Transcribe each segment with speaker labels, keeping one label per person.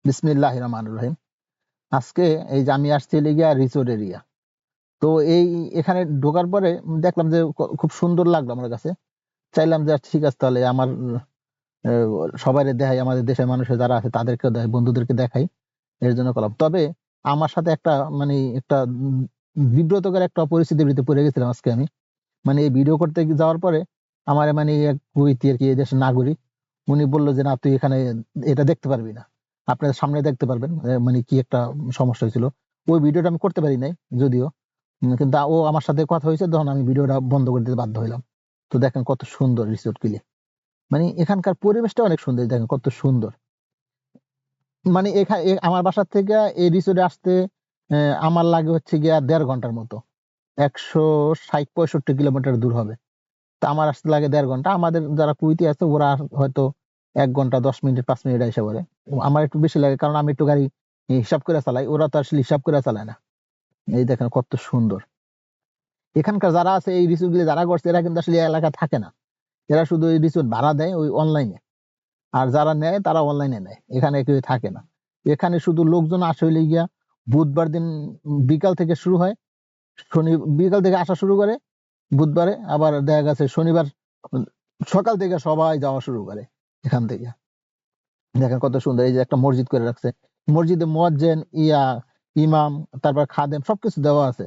Speaker 1: বিসমিল্লাহির রহমানির রহিম। আজকে এই যে আমি আসছি লিগিয়া রিসোর্ট এরিয়া। তো এখানে ঢোকার পরে দেখলাম যে খুব সুন্দর লাগলো আমার কাছে। চাইলাম যে ঠিক আছে তাহলে আমার সবাইরে দেখাই, আমাদের দেশের মানুষের যারা আছে তাদেরকেও দেখাই, বন্ধুদেরকে দেখাই। এর জন্য করলাম। তবে আমার সাথে একটা মানে একটা বিব্রতকর একটা পরিস্থিতির ভিতরে পড়ে গেছিলাম আজকে আমি। মানে এই ভিডিও করতে যাওয়ার পরে আমার মানে এক কুইতি আরকি এই দেশের নাগরিক, উনি বলল যে, "না তুই এখানে এটা দেখতে পারবি না। আপনার সামনে দেখতে পারবেন।" মানে কি একটা সমস্যা হয়েছিল। ওই ভিডিওটা আমি করতে পারি নাই যদিও। কিন্তু ও আমার সাথে কথা হয়েছে তখন আমি ভিডিওটা বন্ধ করে দিতে বাধ্য হইলাম। তো দেখেন কত সুন্দর রিসোর্ট গুলি। মানে এখানকার পরিবেশটা অনেক সুন্দর, দেখেন কত সুন্দর। মানে আমার বাসা থেকে এই রিসোর্টে আসতে আমার লাগে হচ্ছে গিয়া ১.৫ ঘন্টার মতো। ১৬০-৬৫ কিলোমিটার দূর হবে। তো আমার আসতে লাগে ১.৫ ঘন্টা। আমাদের যারা কুয়েতি আছে ওরা হয়তো ১ ঘন্টা ১০ মিনিট ৫ মিনিট আইসা পড়ে। আমার একটু বেশি লাগে কারণ আমি একটু গাড়ি হিসাব করে চালাই। ওরা তো আসলে হিসাব করে চালায় না। এই দেখেন কত সুন্দর। এখানকার যারা আছে এই রিসোর্ট গুলো যারা করছে এরা কিন্তু আসলে এই এলাকায় থাকে না। এরা শুধু এই রিসোর্ট ভাড়া দেয় ওই অনলাইনে। আর যারা নেয় তারা অনলাইনে নেয়। এখানে কেউ থাকে না। এখানে শুধু লোকজন আসে হইলো গিয়া বুধবার দিন বিকাল থেকে শুরু হয়। বিকাল থেকে আসা শুরু করে বুধবারে, আবার দেখা গেছে শনিবার উম সকাল থেকে সবাই যাওয়া শুরু করে এখান থেকে। দেখেন কত সুন্দর, এই যে একটা মসজিদ করে রাখছে। মসজিদে মুয়াজ্জিন, ইমাম, তারপর খাদেম সবকিছু দেওয়া আছে।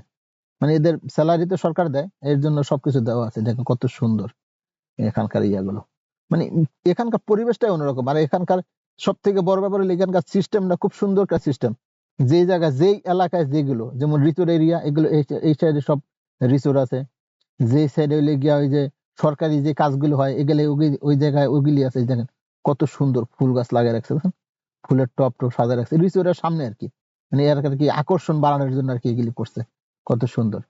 Speaker 1: মানে এদের সেলারি তো সরকার দেয়, এর জন্য সবকিছু দেওয়া আছে। দেখেন কত সুন্দর এখানকার ইয়াগুলো। মানে এখানকার পরিবেশটাই অন্যরকম। আর এখানকার সবথেকে বড় ব্যাপার হলো এখানকার সিস্টেমটা খুব সুন্দর একটা সিস্টেম। যে জায়গায় যেই এলাকায় যেগুলো, যেমন রিসোর্ট এরিয়া এগুলো এই সাইডে সব রিসোর্ট আছে। যে সাইডে হইলে গিয়া ওই যে সরকারি যে কাজগুলো হয় এগুলো ওই জায়গায় ওইগুলি আছে। এই দেখেন কত সুন্দর ফুল গাছ লাগিয়ে রাখছে দেখেন? ফুলের টব টব সাজায় রাখছে রিসোর্টের সামনে আরকি। মানে এর আর কি আকর্ষণ বাড়ানোর জন্য আরকি এগুলি করছে। কত সুন্দর।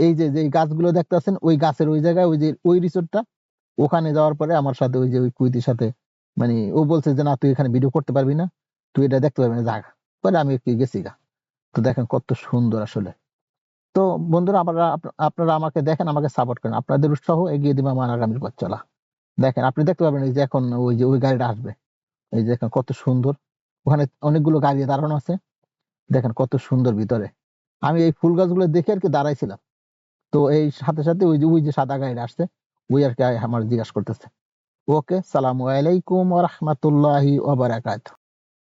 Speaker 1: এই যে যে গাছগুলো দেখতেছেন ওই গাছের ওই জায়গায় ওই যে ওই রিসোর্টটা, ওখানে যাওয়ার পরে আমার সাথে ওই যে ওই কুইতির সাথে মানে ও বলছে যে, "না তুই এখানে ভিডিও করতে পারবি না। তুই এটা দেখতে পারবি না, যা।" পরে আমি একটু গেছি গা। তো দেখেন কত সুন্দর আসলে। তো বন্ধুরা আপনারা আমাকে দেখেন, আমাকে সাপোর্ট করেন। আপনাদের উৎসাহ এগিয়ে দিবে আমার আগামীর পথ চলা। দেখেন আপনি দেখতে পাবেন এই যে এখন ওই যে ওই গাড়িটা আসবে। এই যে দেখেন কত সুন্দর। ওখানে অনেকগুলো গাড়ি দাঁড়ানো আছে। দেখেন কত সুন্দর ভিতরে। আমি এই ফুল গাছগুলো দেখে আরকি দাঁড়াইছিলাম। তো এই সাথে ওই যে সাদা গাড়িটা আসছে, ওই আরকি আমার জিজ্ঞাসা করতেছে। ওকে, সালামু আলাইকুম ওয়া রাহমাতুল্লাহি ওয়া বারাকাতুহু।